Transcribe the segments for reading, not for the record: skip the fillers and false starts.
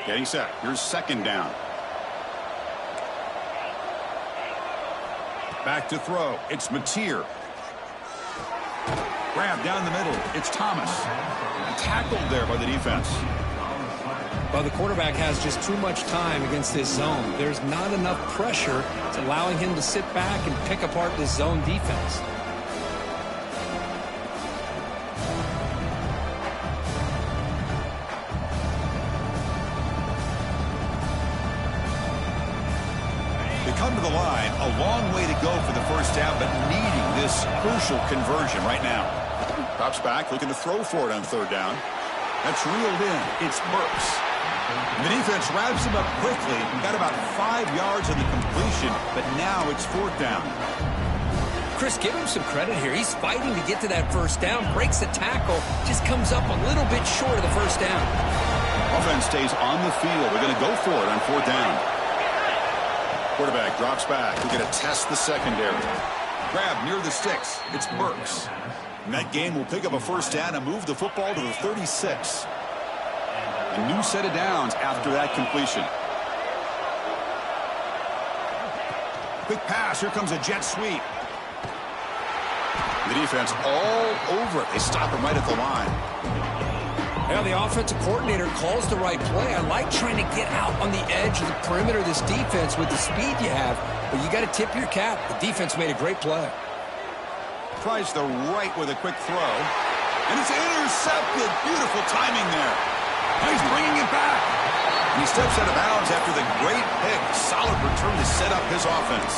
Getting set. Here's second down. Back to throw. It's Mateer. Grab down the middle. It's Thomas. Tackled there by the defense. Well, the quarterback has just too much time against this zone. There's not enough pressure. It's allowing him to sit back and pick apart this zone defense. They come to the line, a long way to go for the first down, but needing this crucial conversion right now. Drops back, looking to throw for it on third down. That's reeled in. It's Burks. And the defense wraps him up quickly. Got about 5 yards on the completion, but now it's fourth down. Chris, give him some credit here. He's fighting to get to that first down, breaks the tackle, just comes up a little bit short of the first down. Offense stays on the field. They're going to go for it on fourth down. Quarterback drops back. We're going to test the secondary. Grab near the sticks. It's Burks. And that game will pick up a first down and move the football to the 36. A new set of downs after that completion. Quick pass. Here comes a jet sweep. The defense all over it. They stop him right at the line. Yeah, the offensive coordinator calls the right play. I like trying to get out on the edge of the perimeter of this defense with the speed you have, but you got to tip your cap. The defense made a great play. Tries the right with a quick throw. And it's intercepted. Beautiful timing there. Now he's bringing it back. And he steps out of bounds after the great pick. Solid return to set up his offense.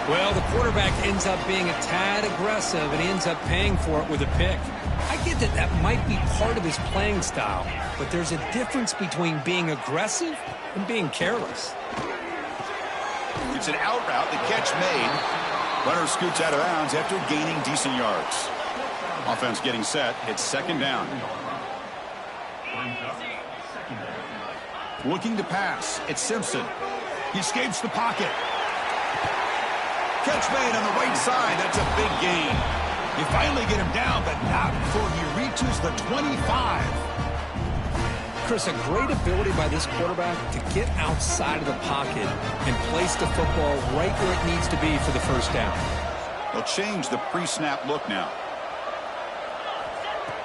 Well, the quarterback ends up being a tad aggressive, and he ends up paying for it with a pick. I get that that might be part of his playing style, but there's a difference between being aggressive and being careless. It's an out route. The catch made. Runner scoots out of bounds after gaining decent yards. Offense getting set. It's second down. Looking to pass. It's Simpson. He escapes the pocket. Catch made on the right side. That's a big gain. They finally get him down, but not before he reaches the 25. Chris, a great ability by this quarterback to get outside of the pocket and place the football right where it needs to be for the first down. They'll change the pre-snap look now.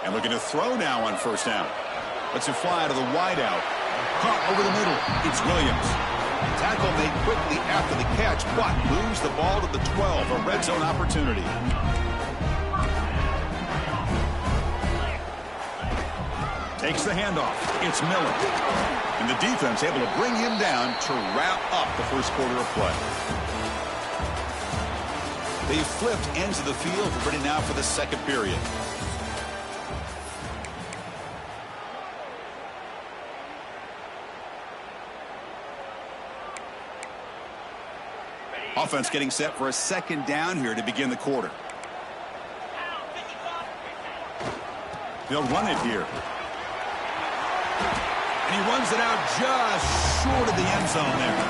And looking to throw now on first down. Lets it fly to the wideout. Caught over the middle. It's Williams. Tackle made quickly after the catch, but moves the ball to the 12. A red zone opportunity. Takes the handoff. It's Miller. And the defense able to bring him down to wrap up the first quarter of play. They flipped ends of the field, ready now for the second period. Offense getting set for a second down here to begin the quarter. They'll run it here. And he runs it out just short of the end zone there.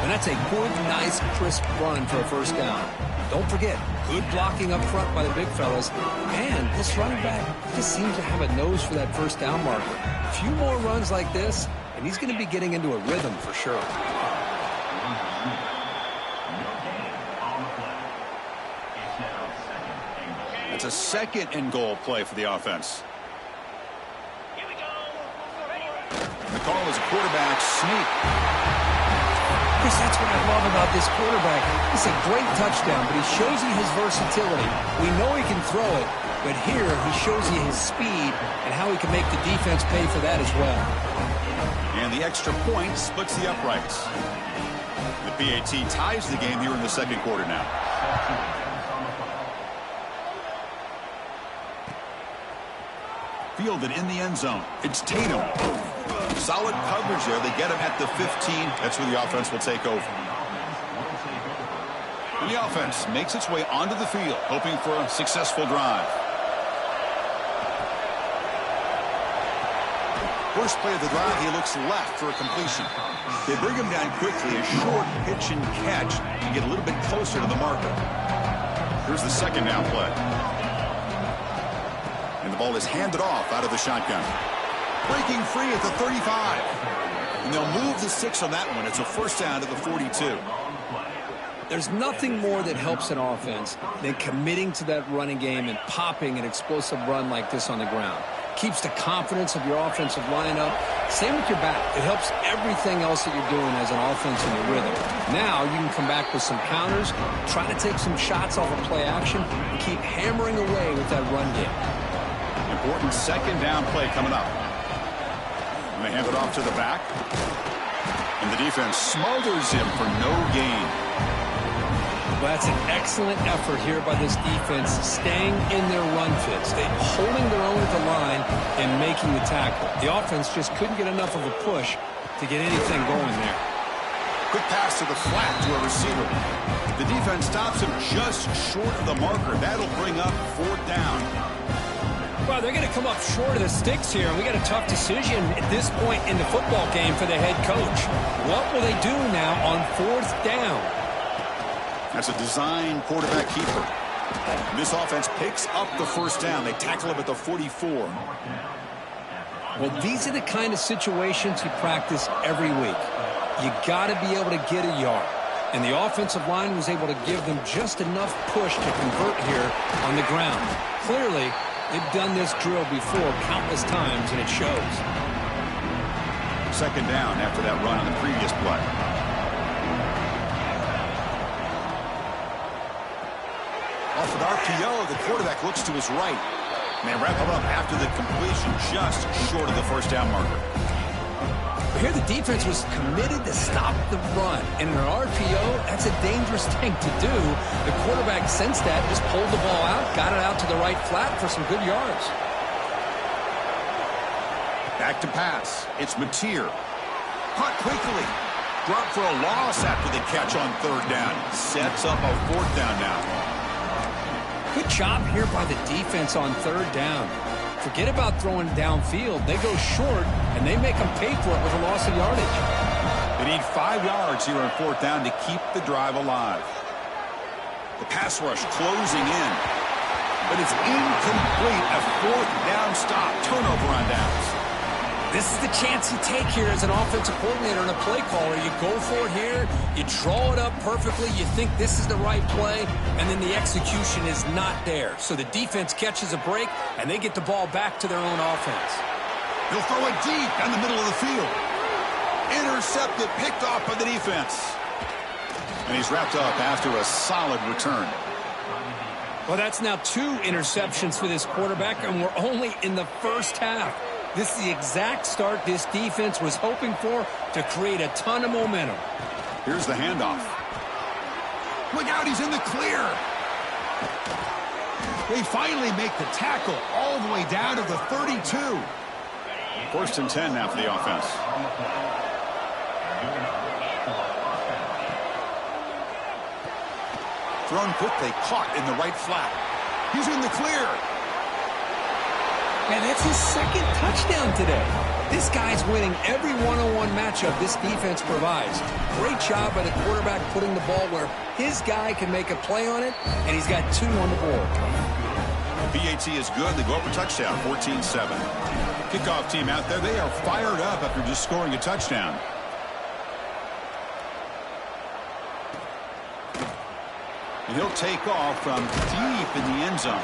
And that's a good, nice, crisp run for a first down. Don't forget, good blocking up front by the big fellas. And this running back just seems to have a nose for that first down marker. A few more runs like this, and he's going to be getting into a rhythm for sure. It's a second and goal play for the offense. The call is a quarterback sneak. Chris, that's what I love about this quarterback. It's a great touchdown, but he shows you his versatility. We know he can throw it, but here he shows you his speed and how he can make the defense pay for that as well. And the extra point splits the uprights. The PAT ties the game here in the second quarter now. Fielded in the end zone. It's Tatum. Solid coverage there. They get him at the 15. That's where the offense will take over. And the offense makes its way onto the field, hoping for a successful drive. First play of the drive, he looks left for a completion. They bring him down quickly, a short pitch and catch to get a little bit closer to the marker. Here's the second down play. And the ball is handed off out of the shotgun. Breaking free at the 35. And they'll move the 6 on that one. It's a first down to the 42. There's nothing more that helps an offense than committing to that running game and popping an explosive run like this on the ground. Keeps the confidence of your offensive line up. Same with your back. It helps everything else that you're doing as an offense in your rhythm. Now you can come back with some counters, try to take some shots off of play action, and keep hammering away with that run game. Important second down play coming up. And they hand it off to the back. And the defense smothers him for no gain. Well, that's an excellent effort here by this defense, staying in their run fits. They're holding their own at the line and making the tackle. The offense just couldn't get enough of a push to get anything going there. Quick pass to the flat to a receiver. The defense stops him just short of the marker. That'll bring up 4th down. Well, they're going to come up short of the sticks here, and we got a tough decision at this point in the football game for the head coach. What will they do now on 4th down? That's a design quarterback keeper. This offense picks up the first down. They tackle him at the 44. Well, these are the kind of situations you practice every week. You got to be able to get a yard. And the offensive line was able to give them just enough push to convert here on the ground. Clearly, they've done this drill before countless times, and it shows. Second down after that run on the previous play. Off an RPO, the quarterback looks to his right. And they wrap it up after the completion just short of the first down marker. Here the defense was committed to stop the run. And in an RPO, that's a dangerous thing to do. The quarterback sensed that, just pulled the ball out, got it out to the right flat for some good yards. Back to pass. It's Mateer. Caught quickly. Dropped for a loss after the catch on 3rd down. Sets up a 4th down now. Good job here by the defense on 3rd down. Forget about throwing downfield. They go short, and they make them pay for it with a loss of yardage. They need 5 yards here on 4th down to keep the drive alive. The pass rush closing in. But it's incomplete. A 4th down stop. Turnover on downs. This is the chance you take here as an offensive coordinator and a play caller. You go for it here, you draw it up perfectly, you think this is the right play, and then the execution is not there. So the defense catches a break, and they get the ball back to their own offense. They'll throw it deep down the middle of the field. Intercepted, picked off by the defense. And he's wrapped up after a solid return. Well, that's now 2 interceptions for this quarterback, and we're only in the first half. This is the exact start this defense was hoping for to create a ton of momentum. Here's the handoff. Look out, he's in the clear. They finally make the tackle all the way down to the 32. 1st and 10 now for the offense. Thrown quickly, caught in the right flat. He's in the clear. And that's his 2nd touchdown today. This guy's winning every one-on-one matchup this defense provides. Great job by the quarterback putting the ball where his guy can make a play on it, and he's got 2 on the board. PAT is good. They go up for touchdown, 14-7. Kickoff team out there, they are fired up after just scoring a touchdown. And he'll take off from deep in the end zone.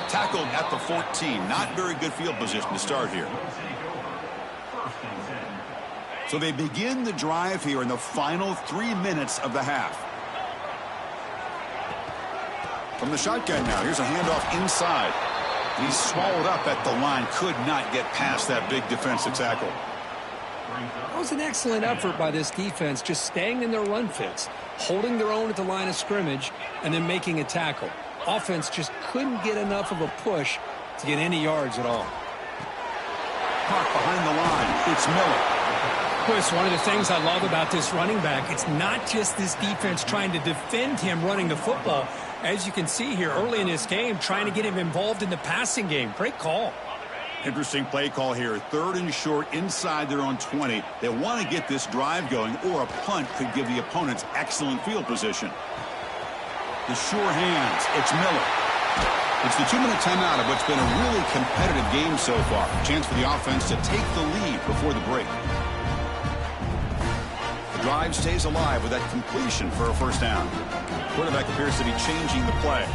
Tackled at the 14. Not very good field position to start here. So they begin the drive here in the final 3 minutes of the half. From the shotgun now, here's a handoff inside. He's swallowed up at the line. Could not get past that big defensive tackle. That was an excellent effort by this defense, just staying in their run fits, holding their own at the line of scrimmage, and then making a tackle. Offense just couldn't get enough of a push to get any yards at all. Caught behind the line. It's Miller. Well, it's one of the things I love about this running back. It's not just this defense trying to defend him running the football. As you can see here early in this game, trying to get him involved in the passing game. Great call. Interesting play call here. 3rd and short inside their own 20. They want to get this drive going, or a punt could give the opponents excellent field position. The sure hands. It's Miller. It's the 2-minute timeout of what's been a really competitive game so far. Chance for the offense to take the lead before the break. The drive stays alive with that completion for a first down. Quarterback appears to be changing the play.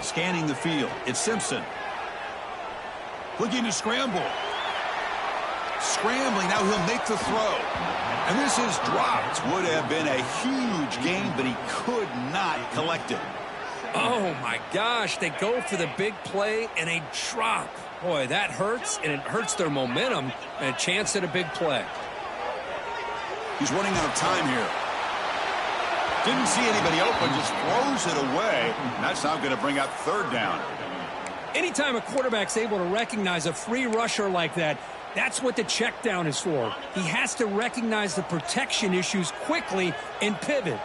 Scanning the field. It's Simpson. Looking to scramble. Scrambling. Now he'll make the throw. And this is dropped. Would have been a huge gain, but he could not collect it. Oh, my gosh. They go for the big play, and a drop. Boy, that hurts, and it hurts their momentum and a chance at a big play. He's running out of time here. Didn't see anybody open, just throws it away. And that's now going to bring out third down. Anytime a quarterback's able to recognize a free rusher like that, that's what the check down is for. He has to recognize the protection issues quickly and pivot.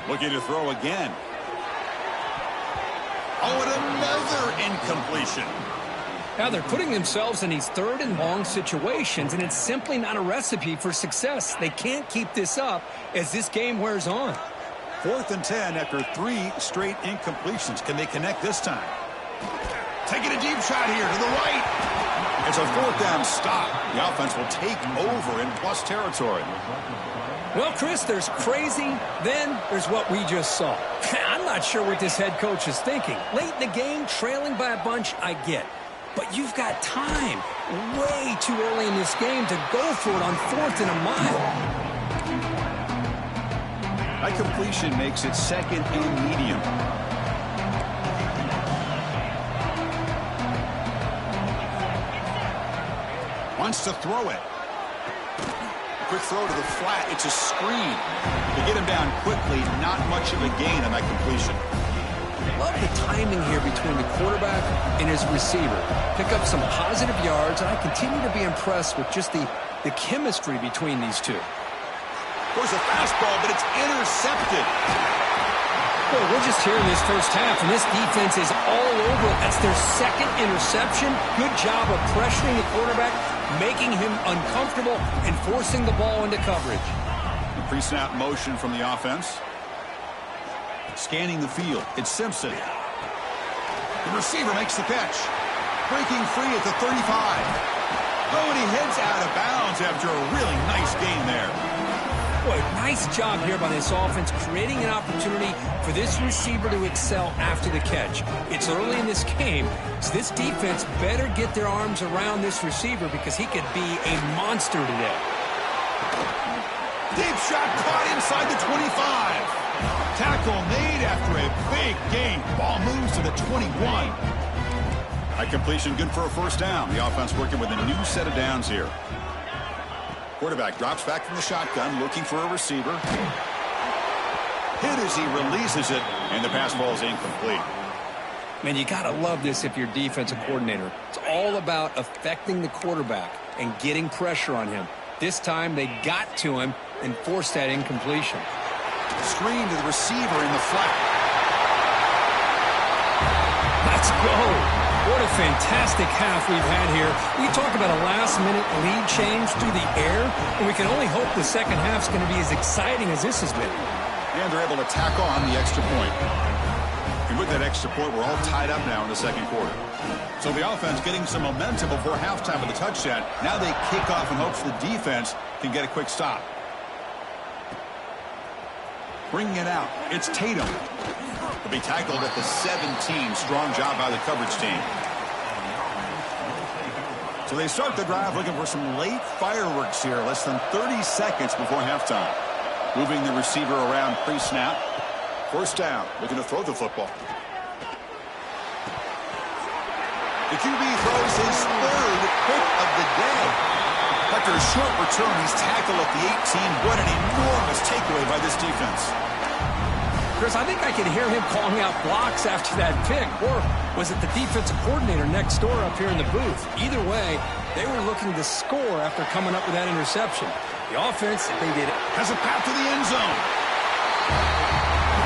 Looking to throw again. Oh, and another incompletion. Now they're putting themselves in these third and long situations, and it's simply not a recipe for success. They can't keep this up as this game wears on. 4th and 10 after 3 straight incompletions. Can they connect this time? Taking a deep shot here to the right. It's a 4th down stop. The offense will take over in plus territory. Well, Chris, there's crazy, then there's what we just saw. I'm not sure what this head coach is thinking. Late in the game, trailing by a bunch, I get. But you've got time, way too early in this game, to go for it on 4th and a mile. That completion makes it 2nd and medium. Wants to throw it. Quick throw to the flat. It's a screen. They get him down quickly. Not much of a gain on that completion. Love the timing here between the quarterback and his receiver. Pick up some positive yards, and I continue to be impressed with just the chemistry between these two. There's a fastball, but it's intercepted. Boy, we're just here in this first half, and this defense is all over it. That's their 2nd interception. Good job of pressuring the quarterback, making him uncomfortable, and forcing the ball into coverage. The pre-snap motion from the offense. Scanning the field. It's Simpson. The receiver makes the catch. Breaking free at the 35. Oh, and he heads out of bounds after a really nice gain there. Boy, nice job here by this offense, creating an opportunity for this receiver to excel after the catch. It's early in this game, so this defense better get their arms around this receiver because he could be a monster today. Deep shot caught inside the 25. Tackle made after a big gain. Ball moves to the 21. That completion good for a first down. The offense working with a new set of downs here. Quarterback drops back from the shotgun, looking for a receiver. Hit as he releases it, and the pass ball is incomplete. Man, you got to love this if you're defensive coordinator. It's all about affecting the quarterback and getting pressure on him. This time they got to him and forced that incompletion. Screen to the receiver in the flat. Let's go. What a fantastic half we've had here. We talk about a last-minute lead change through the air, and we can only hope the second half's going to be as exciting as this has been. And they're able to tack on the extra point. And with that extra point, we're all tied up now in the second quarter. So the offense getting some momentum before halftime with a touchdown. Now they kick off in hopes the defense can get a quick stop. Bringing it out, it's Tatum. Will be tackled at the 17. Strong job by the coverage team. So they start the drive looking for some late fireworks here. Less than 30 seconds before halftime. Moving the receiver around pre-snap. First down. Looking to throw the football. The QB throws his 3rd pick of the day. After a short return, he's tackled at the 18. What an enormous takeaway by this defense. Chris, I think I could hear him calling out blocks after that pick. Or was it the defensive coordinator next door up here in the booth? Either way, they were looking to score after coming up with that interception. The offense, they did it. Has a path to the end zone.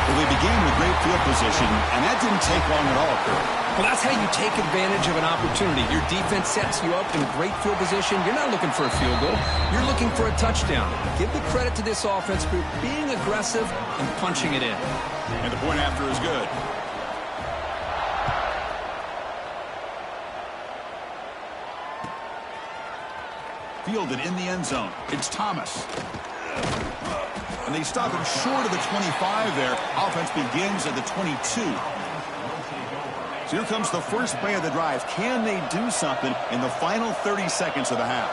Well, they began with great field position, and that didn't take long at all, Kurt. Well, that's how you take advantage of an opportunity. Your defense sets you up in great field position. You're not looking for a field goal. You're looking for a touchdown. Give the credit to this offense for being aggressive and punching it in. And the point after is good. fielded in the end zone. It's Thomas. And they stop him short of the 25 there. Offense begins at the 22. So here comes the first play of the drive. Can they do something in the final 30 seconds of the half?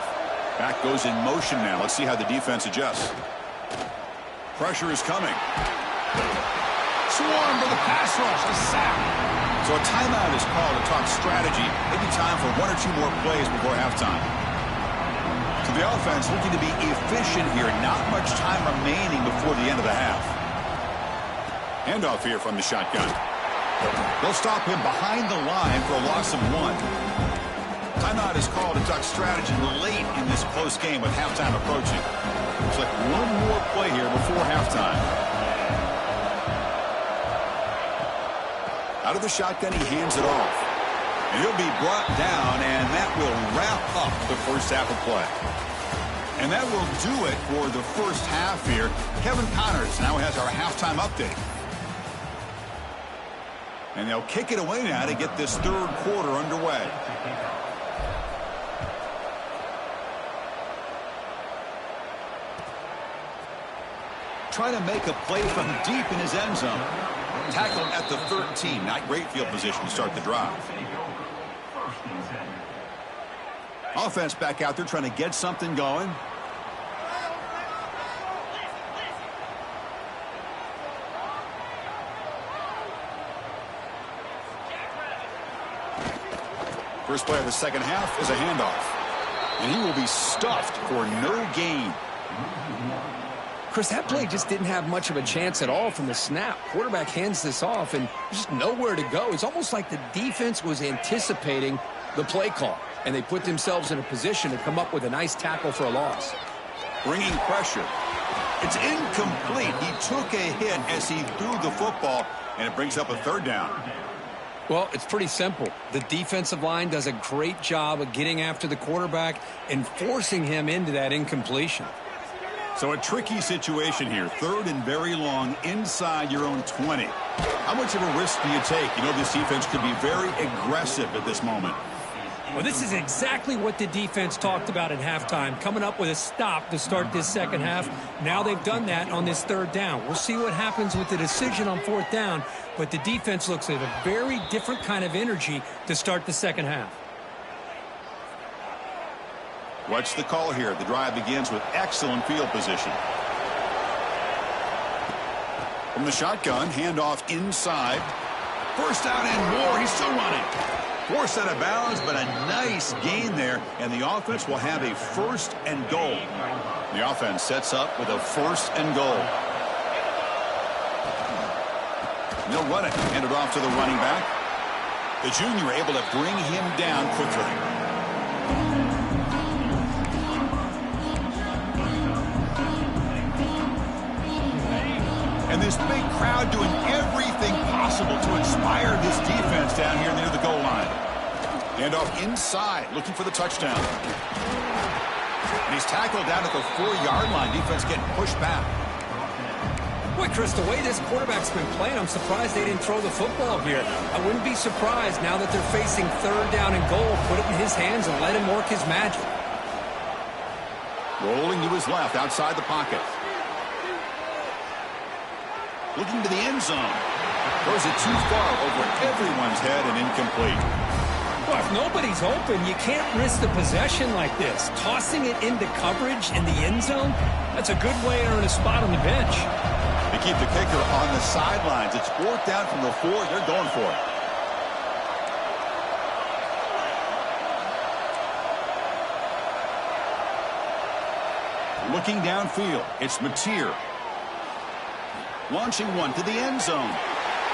Back goes in motion now. Let's see how the defense adjusts. Pressure is coming. Swarm for the pass rush. A sack. So a timeout is called to talk strategy. Maybe time for one or two more plays before halftime. So the offense looking to be efficient here. Not much time remaining before the end of the half. Handoff here from the shotgun. They'll stop him behind the line for a loss of 1. Timeout is called to talk strategy late in this close game with halftime approaching. Looks like one more play here before halftime. Out of the shotgun, he hands it off. And he'll be brought down, and that will wrap up the first half of play. And that will do it for the first half here. Kevin Connors now has our halftime update. And they'll kick it away now to get this third quarter underway. Trying to make a play from deep in his end zone. Tackle at the 13. Not great field position to start the drive. Offense back out there trying to get something going. First play of the second half is a handoff. And he will be stuffed for no gain. Chris, that play just didn't have much of a chance at all from the snap. Quarterback hands this off, and just nowhere to go. It's almost like the defense was anticipating the play call, and they put themselves in a position to come up with a nice tackle for a loss. Bringing pressure. It's incomplete. He took a hit as he threw the football, and it brings up a third down. Well, it's pretty simple. The defensive line does a great job of getting after the quarterback and forcing him into that incompletion. So a tricky situation here. Third and very long inside your own 20. How much of a risk do you take? You know, this defense could be very aggressive at this moment. Well, this is exactly what the defense talked about at halftime, coming up with a stop to start this second half. Now they've done that on this third down. We'll see what happens with the decision on fourth down, but the defense looks at a very different kind of energy to start the second half. What's the call here? The drive begins with excellent field position. From the shotgun, handoff inside. First down and more. He's still running. Forced out of bounds, but a nice gain there, and the offense will have a first and goal. The offense sets up with a first and goal. And they'll run it. Hand it off to the running back. The junior able to bring him down quickly. And this big crowd doing everything possible to inspire this defense down here near the goal line. Handoff inside, looking for the touchdown. And he's tackled down at the 4-yard line. Defense getting pushed back. Boy, Chris, the way this quarterback's been playing, I'm surprised they didn't throw the football here. I wouldn't be surprised now that they're facing third down and goal. Put it in his hands and let him work his magic. Rolling to his left, outside the pocket. Looking to the end zone. Throws it too far over everyone's head and incomplete. Well, if nobody's open, you can't risk the possession like this. Tossing it into coverage in the end zone, that's a good way to earn a spot on the bench. They keep the kicker on the sidelines. It's fourth down from the 4. They're going for it. Looking downfield, it's Mateer. Launching one to the end zone.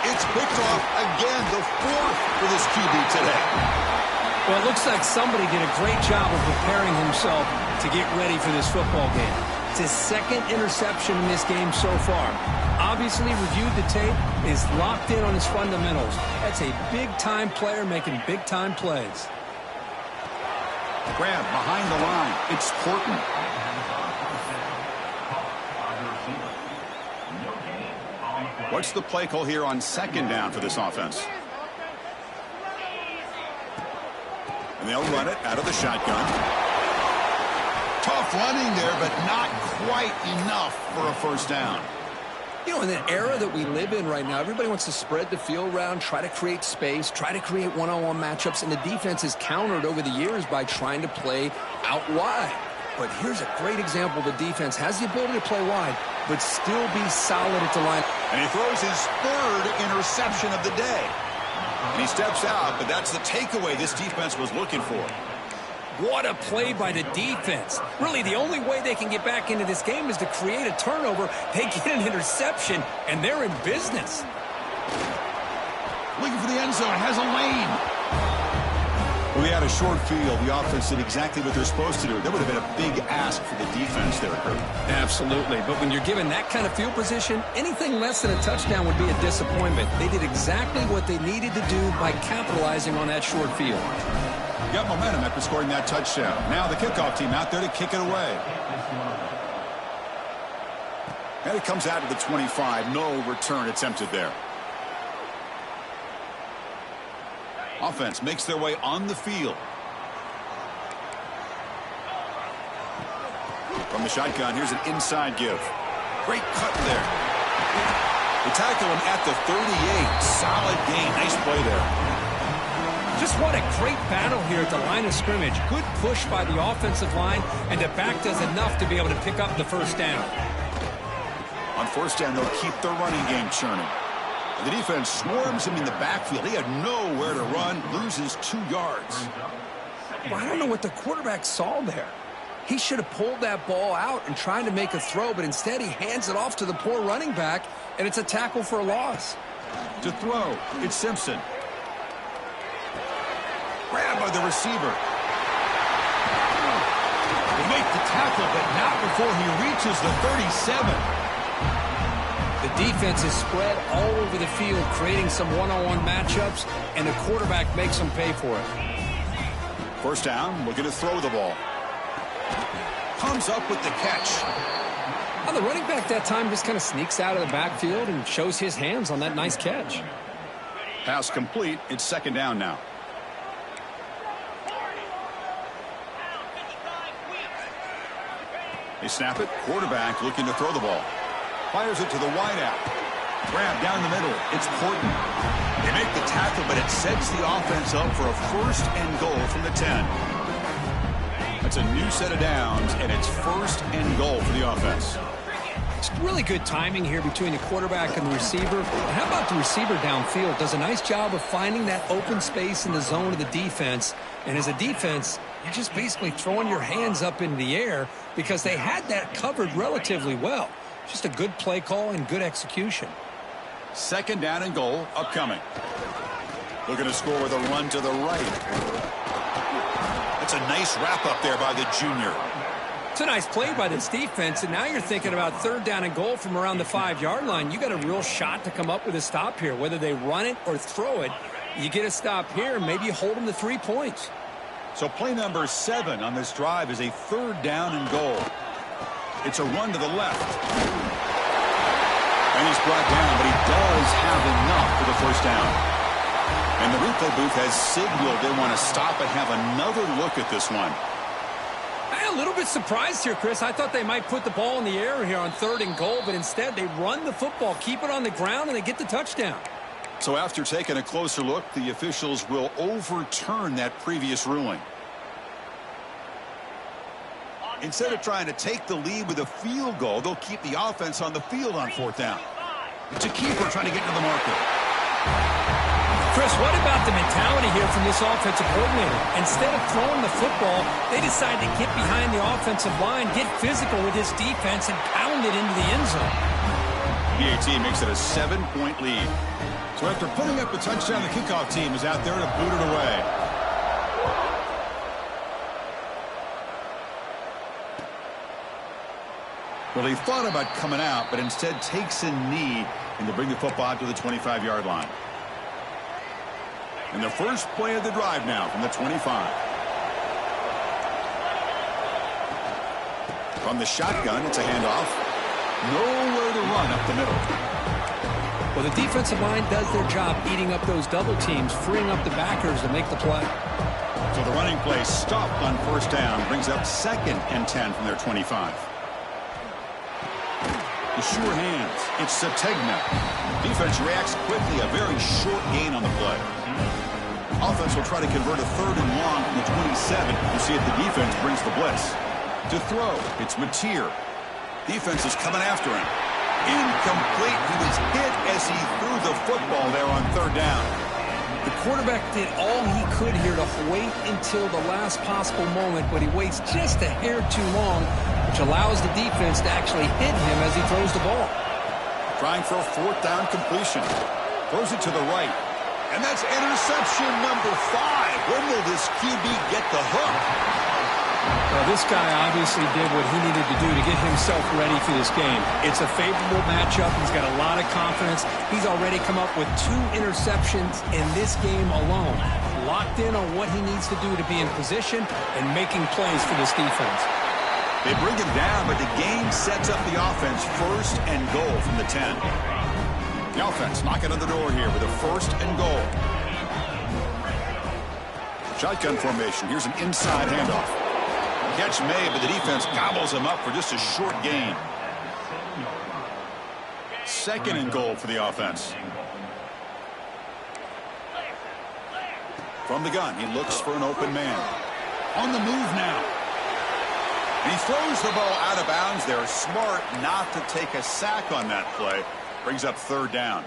It's picked off again, the 4th for this QB today. Well, it looks like somebody did a great job of preparing himself to get ready for this football game. It's his second interception in this game so far. Obviously reviewed the tape, is locked in on his fundamentals. That's a big-time player making big-time plays. Grab behind the line. It's Horton. What's the play call here on second down for this offense? And they'll run it out of the shotgun. Tough running there, but not quite enough for a first down. You know, in the era that we live in right now, everybody wants to spread the field around, try to create space, try to create one-on-one matchups, and the defense is countered over the years by trying to play out wide. But here's a great example. The defense has the ability to play wide, but still be solid at the line. And he throws his third interception of the day. And he steps out, but that's the takeaway this defense was looking for. What a play by the defense. Really, the only way they can get back into this game is to create a turnover. They get an interception, and they're in business. Looking for the end zone, has a lane. We had a short field. The offense did exactly what they're supposed to do. That would have been a big ask for the defense there, Kurt. Absolutely. But when you're given that kind of field position, anything less than a touchdown would be a disappointment. They did exactly what they needed to do by capitalizing on that short field. Got momentum after scoring that touchdown. Now the kickoff team out there to kick it away. And it comes out to the 25. No return attempted there. Offense makes their way on the field. From the shotgun, here's an inside give. Great cut there. They tackle him at the 38. Solid gain. Nice play there. Just what a great battle here at the line of scrimmage. Good push by the offensive line, and the back does enough to be able to pick up the first down. On first down, they'll keep their running game churning. The defense swarms him in the backfield. He had nowhere to run, loses 2 yards. Well, I don't know what the quarterback saw there. He should have pulled that ball out and tried to make a throw, but instead he hands it off to the poor running back, and it's a tackle for a loss. To throw, it's Simpson. Grabbed by the receiver. They make the tackle, but not before he reaches the 37. The defense is spread all over the field, creating some one-on-one matchups, and the quarterback makes them pay for it. First down, looking to throw the ball. Comes up with the catch. Well, the running back that time just kind of sneaks out of the backfield and shows his hands on that nice catch. Pass complete. It's second down now. They snap it. Quarterback looking to throw the ball. Fires it to the wideout. Grab down the middle. It's Porton. They make the tackle, but it sets the offense up for a first and goal from the 10. That's a new set of downs, and it's first and goal for the offense. It's really good timing here between the quarterback and the receiver. How about the receiver downfield? Does a nice job of finding that open space in the zone of the defense. And as a defense, you're just basically throwing your hands up in the air because they had that covered relatively well. Just a good play call and good execution. Second down and goal upcoming. Looking to score with a run to the right. That's a nice wrap up there by the junior. It's a nice play by this defense, and now you're thinking about third down and goal from around the 5-yard line. You got a real shot to come up with a stop here. Whether they run it or throw it, you get a stop here, maybe you hold them to 3 points. So play number 7 on this drive is a third down and goal. It's a run to the left. And he's brought down, but he does have enough for the first down. And the replay booth has signaled they want to stop and have another look at this one. I'm a little bit surprised here, Chris. I thought they might put the ball in the air here on third and goal, but instead they run the football, keep it on the ground, and they get the touchdown. So after taking a closer look, the officials will overturn that previous ruling. Instead of trying to take the lead with a field goal, they'll keep the offense on the field on fourth down. It's a keeper trying to get to the marker. Chris, what about the mentality here from this offensive coordinator? Instead of throwing the football, they decide to get behind the offensive line, get physical with this defense, and pound it into the end zone. PAT makes it a 7-point lead. So after putting up a touchdown, the kickoff team is out there to boot it away. Well, he thought about coming out, but instead takes a knee, and they bring the football to the 25-yard line. And the first play of the drive now from the 25. From the shotgun, it's a handoff. Nowhere to run up the middle. Well, the defensive line does their job eating up those double teams, freeing up the backers to make the play. So the running play stopped on first down, brings up 2nd and 10 from their 25. The sure hands. It's Sategna. Defense reacts quickly. A very short gain on the play. Offense will try to convert a 3rd and long from the 27. You see if the defense brings the blitz. To throw, it's Mateer. Defense is coming after him. Incomplete. He was hit as he threw the football there on 3rd down. The quarterback did all he could here to wait until the last possible moment, but he waits just a hair too long, which allows the defense to actually hit him as he throws the ball. Trying for a 4th down completion. Throws it to the right. And that's interception number 5. When will this QB get the hook? Well, this guy obviously did what he needed to do to get himself ready for this game. It's a favorable matchup. He's got a lot of confidence. He's already come up with 2 interceptions in this game alone. Locked in on what he needs to do to be in position and making plays for this defense. They bring him down, but the game sets up the offense 1st and goal from the 10. The offense knocking on the door here with a 1st and goal. Shotgun formation. Here's an inside handoff. Catch made, but the defense gobbles him up for just a short gain. 2nd and goal for the offense. From the gun, he looks for an open man. On the move now. And he throws the ball out of bounds there. Smart not to take a sack on that play. Brings up 3rd down.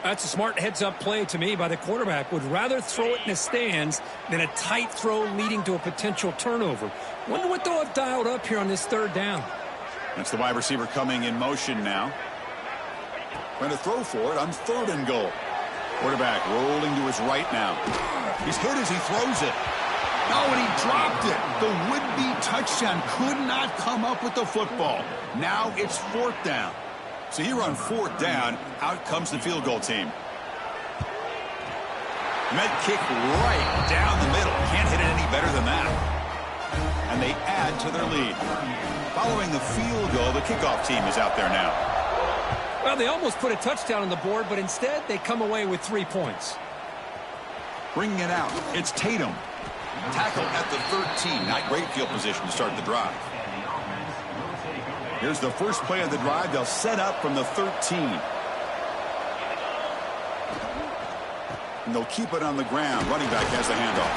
That's a smart heads-up play to me by the quarterback. Would rather throw it in the stands than a tight throw leading to a potential turnover. Wonder what they'll have dialed up here on this 3rd down. That's the wide receiver coming in motion now. Trying to throw for it on 3rd and goal. Quarterback rolling to his right now. He's hit as he throws it. No, and he dropped it. The would-be touchdown could not come up with the football. Now it's 4th down. So here on 4th down, out comes the field goal team. Met kick right down the middle. Can't hit it any better than that. And they add to their lead. Following the field goal, the kickoff team is out there now. Well, they almost put a touchdown on the board, but instead they come away with 3 points. Bringing it out, it's Tatum. Tackle at the 13. Not great field position to start the drive. Here's the first play of the drive. They'll set up from the 13. And they'll keep it on the ground. Running back has the handoff.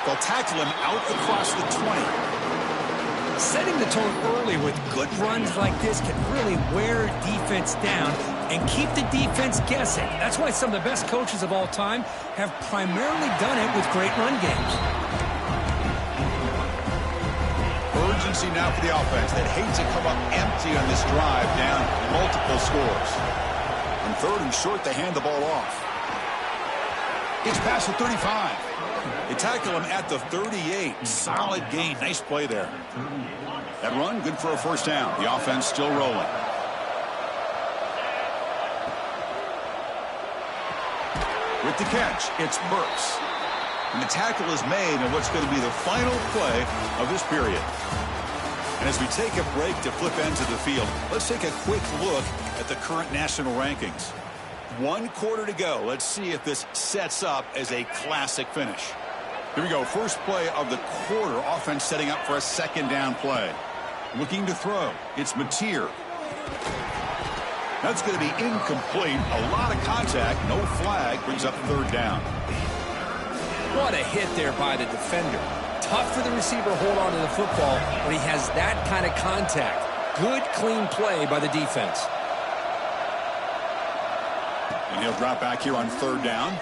They'll tackle him out across the 20. Setting the tone early with good runs like this can really wear defense down and keep the defense guessing. That's why some of the best coaches of all time have primarily done it with great run games. Urgency now for the offense that hates to come up empty on this drive, down multiple scores. On 3rd and short, they hand the ball off. It's past the 35. They tackle him at the 38. Solid gain. Nice play there. That run, good for a 1st down. The offense still rolling. With the catch, it's Burks. And the tackle is made on what's going to be the final play of this period. And as we take a break to flip ends of the field, let's take a quick look at the current national rankings. 1 quarter to go. Let's see if this sets up as a classic finish. Here we go. First play of the quarter. Offense setting up for a 2nd down play. Looking to throw. It's Mateer. That's going to be incomplete. A lot of contact. No flag. Brings up 3rd down. What a hit there by the defender. Tough for the receiver to hold on to the football when he has that kind of contact. Good, clean play by the defense. And he'll drop back here on 3rd down.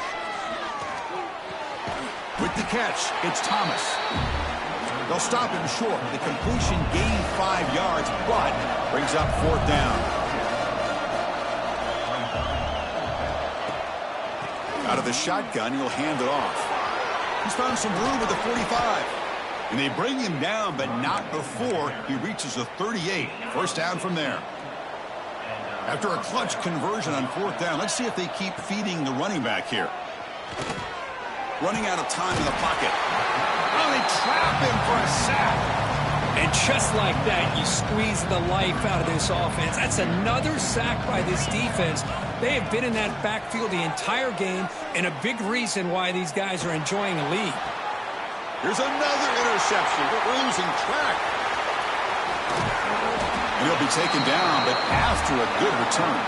With the catch, it's Thomas. They'll stop him short. The completion gained 5 yards, but brings up 4th down. Out of the shotgun, he'll hand it off. He's found some room at the 45. And they bring him down, but not before he reaches the 38. 1st down from there. After a clutch conversion on 4th down, let's see if they keep feeding the running back here. Running out of time in the pocket. Oh, they trap him for a sack. And just like that, you squeeze the life out of this offense. That's another sack by this defense. They have been in that backfield the entire game, and a big reason why these guys are enjoying a lead. Here's another interception, but we're losing track. And he'll be taken down, but after a good return.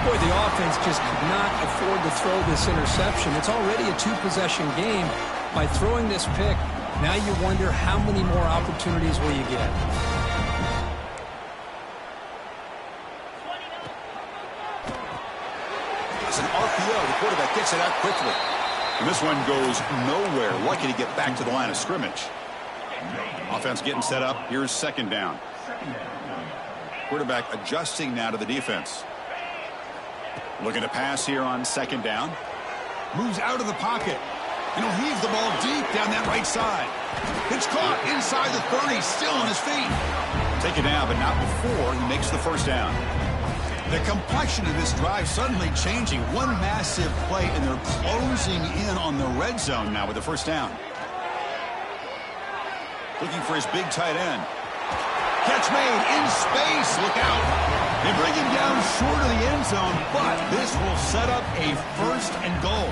Boy, the offense just could not afford to throw this interception. It's already a two-possession game. By throwing this pick, now you wonder how many more opportunities will you get. It's an RPO. The quarterback gets it out quickly. And this one goes nowhere. Lucky to get back to the line of scrimmage. Offense getting set up. Here's second down. Quarterback adjusting now to the defense. Looking to pass here on second down. Moves out of the pocket. And he'll heave the ball deep down that right side. It's caught inside the 30, still on his feet. Take it down, but not before he makes the first down. The complexion of this drive suddenly changing. One massive play, and they're closing in on the red zone now with the first down. Looking for his big tight end. Catch made in space. Look out. They bring him down short of the end zone, but this will set up a first and goal.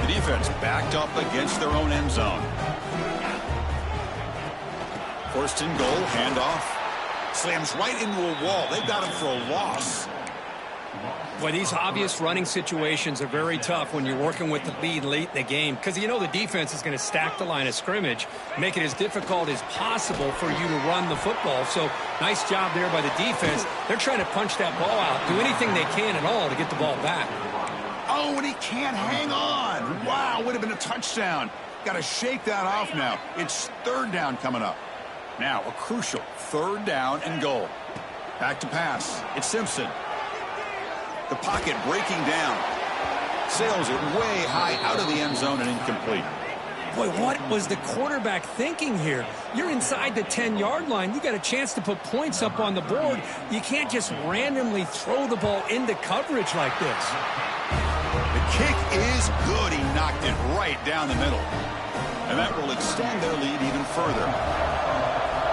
The defense backed up against their own end zone. First and goal, handoff. Slams right into a wall. They've got him for a loss. Boy, these obvious running situations are very tough when you're working with the lead late in the game, because you know the defense is going to stack the line of scrimmage, make it as difficult as possible for you to run the football. So nice job there by the defense. They're trying to punch that ball out, do anything they can at all to get the ball back. Oh, and he can't hang on. Wow, would have been a touchdown. Got to shake that off now. It's third down coming up. Now a crucial third down and goal. Back to pass. It's Simpson. The pocket breaking down. Sails it way high out of the end zone and incomplete. Boy, what was the quarterback thinking here? You're inside the 10-yard line. You got a chance to put points up on the board. You can't just randomly throw the ball into coverage like this. The kick is good. He knocked it right down the middle. And that will extend their lead even further.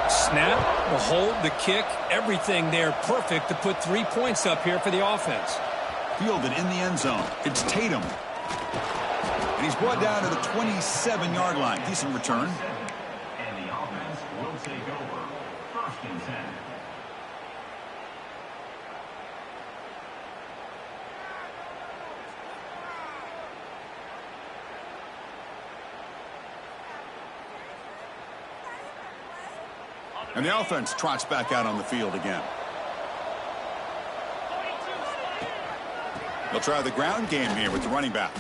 Snap, the hold, the kick, everything there perfect to put 3 points up here for the offense. Fielded in the end zone. It's Tatum. And he's brought down to the 27-yard line. Decent return. And the offense will take over. First and 10. And the offense trots back out on the field again. They'll try the ground game here with the running back.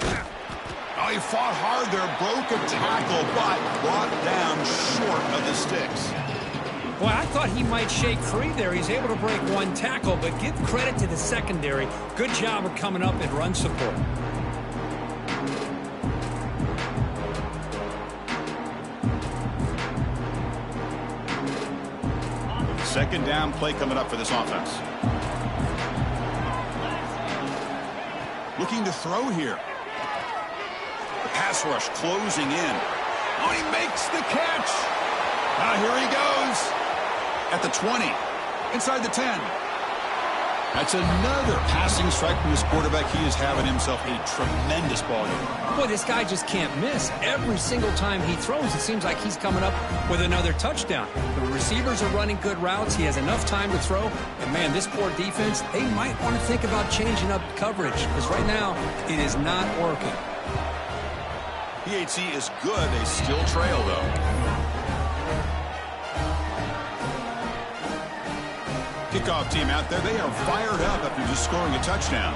Oh, he fought hard there, broke a tackle, but brought down short of the sticks. Well, I thought he might shake free there. He's able to break one tackle, but give credit to the secondary. Good job of coming up and run support. Second down play coming up for this offense. Looking to throw here. The pass rush closing in. Oh, he makes the catch. Here he goes. At the 20. Inside the 10. That's another passing strike from this quarterback. He is having himself a tremendous ball game. Boy, this guy just can't miss. Every single time he throws, it seems like he's coming up with another touchdown. The receivers are running good routes. He has enough time to throw. And, man, this poor defense, they might want to think about changing up coverage because right now it is not working. PHC is good. They still trail, though. Kickoff team out there. They are fired up after just scoring a touchdown.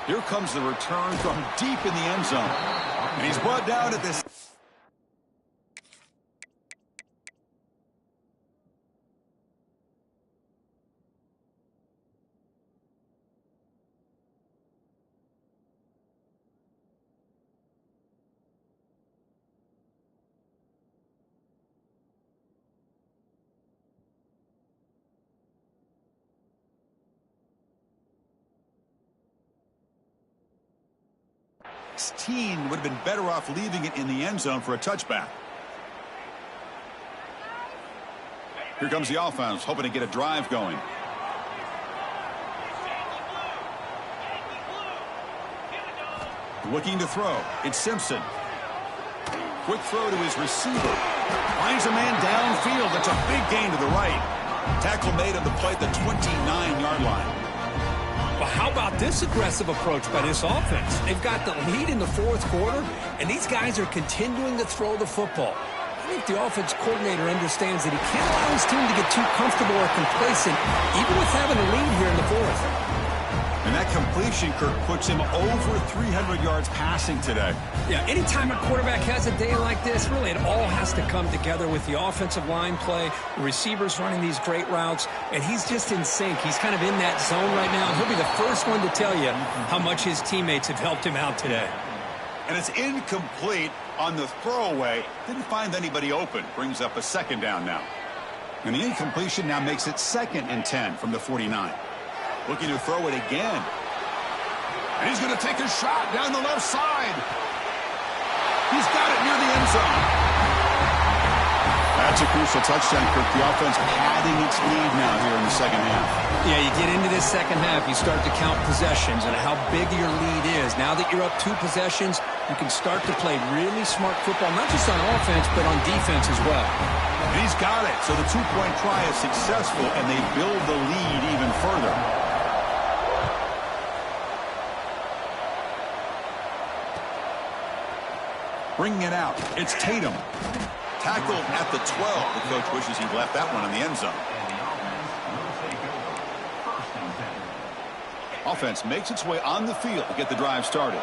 Here comes the return from deep in the end zone. And he's brought down at this. Would have been better off leaving it in the end zone for a touchback. Here comes the offense, hoping to get a drive going. Looking to throw. It's Simpson. Quick throw to his receiver. Finds a man downfield. That's a big gain to the right. Tackle made on the play at the 29-yard line. Well, how about this aggressive approach by this offense? They've got the lead in the fourth quarter, and these guys are continuing to throw the football. I think the offense coordinator understands that he can't allow his team to get too comfortable or complacent, even with having a lead here in the fourth. And that completion, Kirk, puts him over 300 yards passing today. Yeah, anytime a quarterback has a day like this, really it all has to come together with the offensive line play, the receivers running these great routes, and he's just in sync. He's kind of in that zone right now, and he'll be the first one to tell you how much his teammates have helped him out today. And it's incomplete on the throwaway. Didn't find anybody open. Brings up a second down now. And the incompletion now makes it 2nd and 10 from the 49. Looking to throw it again. And he's going to take a shot down the left side. He's got it near the end zone. That's a crucial touchdown, Kirk. The offense padding its lead now here in the second half. Yeah, you get into this second half, you start to count possessions and how big your lead is. Now that you're up 2 possessions, you can start to play really smart football, not just on offense, but on defense as well. And he's got it. So the 2-point try is successful, and they build the lead even further. Bringing it out. It's Tatum. Tackled at the 12. The coach wishes he left that one in the end zone. Offense makes its way on the field to get the drive started.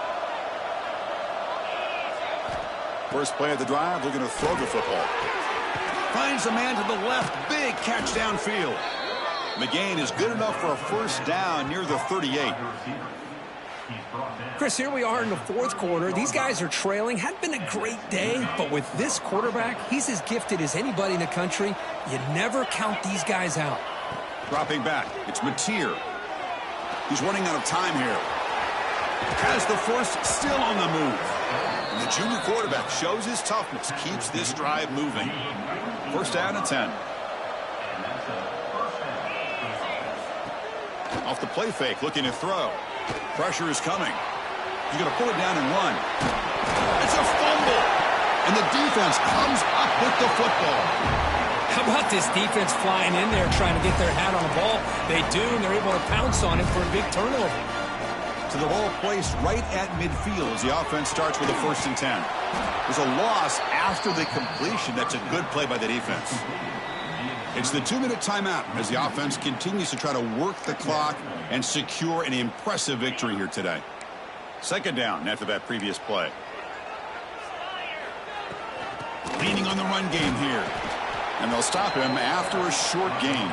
First play of the drive, looking to throw the football. Finds a man to the left. Big catch downfield. The gain is good enough for a first down near the 38. Chris, here we are in the fourth quarter. These guys are trailing. Hadn't been a great day, but with this quarterback, he's as gifted as anybody in the country. You never count these guys out. Dropping back, it's Mateer. He's running out of time here. Has the first, still on the move. And the junior quarterback shows his toughness, keeps this drive moving. First down and 10. Off the play fake, looking to throw. Pressure is coming. He's going to pull it down and run. It's a fumble. And the defense comes up with the football. How about this defense flying in there trying to get their hat on the ball? They do, and they're able to pounce on it for a big turnover. So the ball placed right at midfield as the offense starts with a 1st and 10. There's a loss after the completion. That's a good play by the defense. It's the 2-minute timeout as the offense continues to try to work the clock and secure an impressive victory here today. Second down after that previous play. Leaning on the run game here. And they'll stop him after a short gain.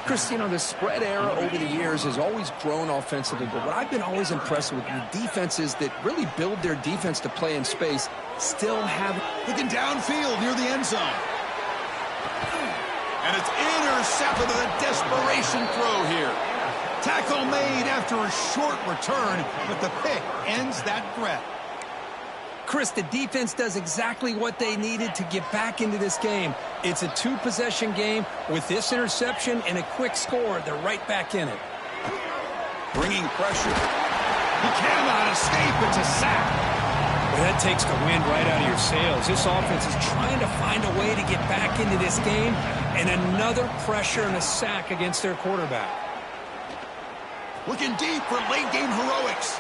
Chris, you know, the spread era over the years has always grown offensively, but what I've been always impressed with the defenses that really build their defense to play in space still have... Looking downfield near the end zone. And it's intercepted with a desperation throw here. Tackle made after a short return, but the pick ends that threat. Chris, the defense does exactly what they needed to get back into this game. It's a 2-possession game. With this interception and a quick score, they're right back in it. Bringing pressure. He cannot escape. It's a sack. Well, that takes the wind right out of your sails. This offense is trying to find a way to get back into this game, and another pressure and a sack against their quarterback. Looking deep for late-game heroics.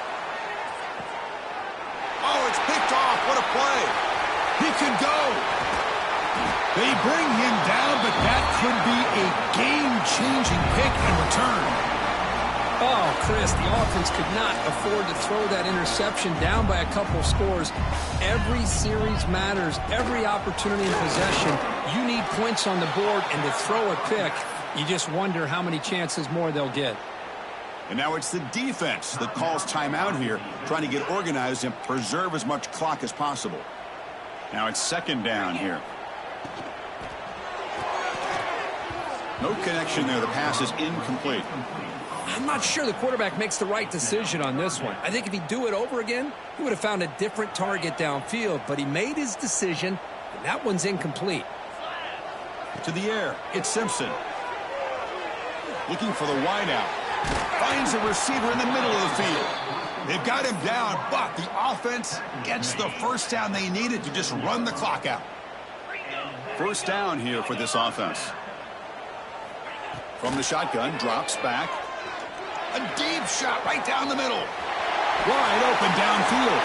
Oh, it's picked off. What a play. He can go. They bring him down, but that could be a game-changing pick and return. Oh, Chris, the offense could not afford to throw that interception down by a couple scores. Every series matters. Every opportunity in possession, you need points on the board, and to throw a pick, you just wonder how many chances more they'll get. And now it's the defense that calls timeout here, trying to get organized and preserve as much clock as possible. Now it's second down here. No connection there. The pass is incomplete. I'm not sure the quarterback makes the right decision on this one. I think if he'd do it over again, he would have found a different target downfield, but he made his decision, and that one's incomplete. To the air, it's Simpson. Looking for the wideout. Finds a receiver in the middle of the field. They've got him down, but the offense gets the first down they needed to just run the clock out. First down here for this offense. From the shotgun, drops back. A deep shot right down the middle. Wide open downfield.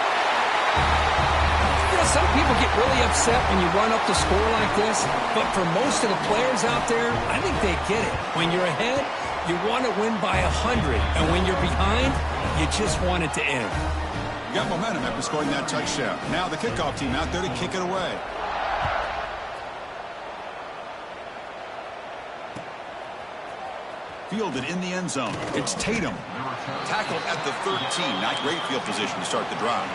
You know, some people get really upset when you run up the score like this, but for most of the players out there, I think they get it. When you're ahead, you want to win by 100, and when you're behind, you just want it to end. You got momentum after scoring that touchdown. Now the kickoff team out there to kick it away. Fielded in the end zone. It's Tatum. Tackled at the 13. Not great field position to start the drive.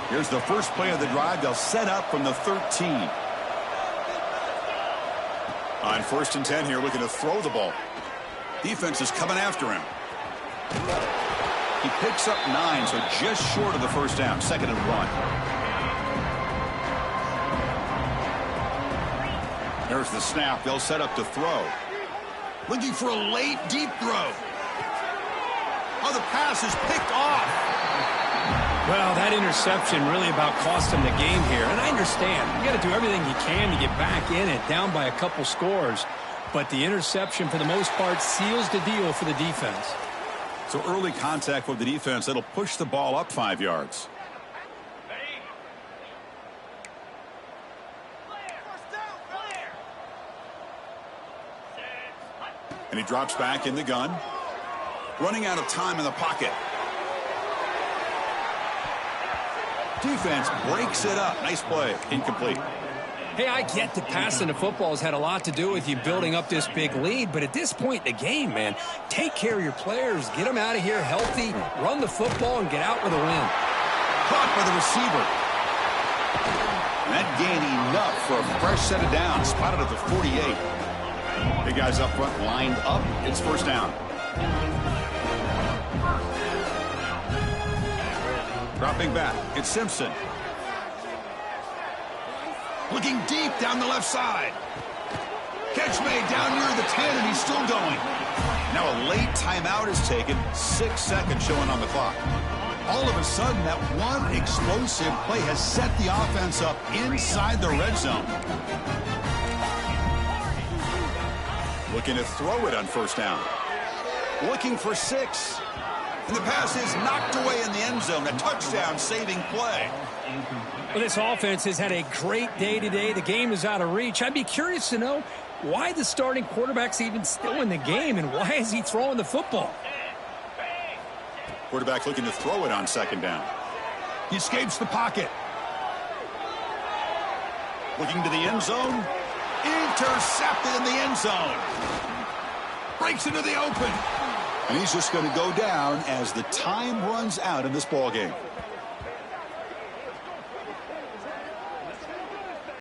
Here's the first play of the drive. They'll set up from the 13. On 1st and 10 here, looking to throw the ball. Defense is coming after him. He picks up 9, so just short of the first down. 2nd and 1. There's the snap. They'll set up to throw. Looking for a late, deep throw. Oh, the pass is picked off. Well, that interception really about cost him the game here. And I understand. You got to do everything you can to get back in it, down by a couple scores. But the interception, for the most part, seals the deal for the defense. So early contact with the defense, that'll push the ball up 5 yards. And he drops back in the gun. Running out of time in the pocket. Defense breaks it up. Nice play. Incomplete. Hey, I get that passing the football has had a lot to do with you building up this big lead, but at this point in the game, man, take care of your players. Get them out of here healthy, run the football, and get out with a win. Caught by the receiver. And that gained enough for a fresh set of downs. Spotted at the 48. Big guys up front lined up. It's first down. Dropping back. It's Simpson. Looking deep down the left side. Catch made down near the 10, and he's still going. Now a late timeout is taken. 6 seconds showing on the clock. All of a sudden, that one explosive play has set the offense up inside the red zone. Looking to throw it on first down. Looking for 6. And the pass is knocked away in the end zone. A touchdown-saving play. Well, this offense has had a great day today. The game is out of reach. I'd be curious to know why the starting quarterback's even still in the game, and why is he throwing the football? Quarterback looking to throw it on 2nd down. He escapes the pocket. Looking to the end zone. Intercepted in the end zone. Breaks into the open. And he's just going to go down as the time runs out in this ball game.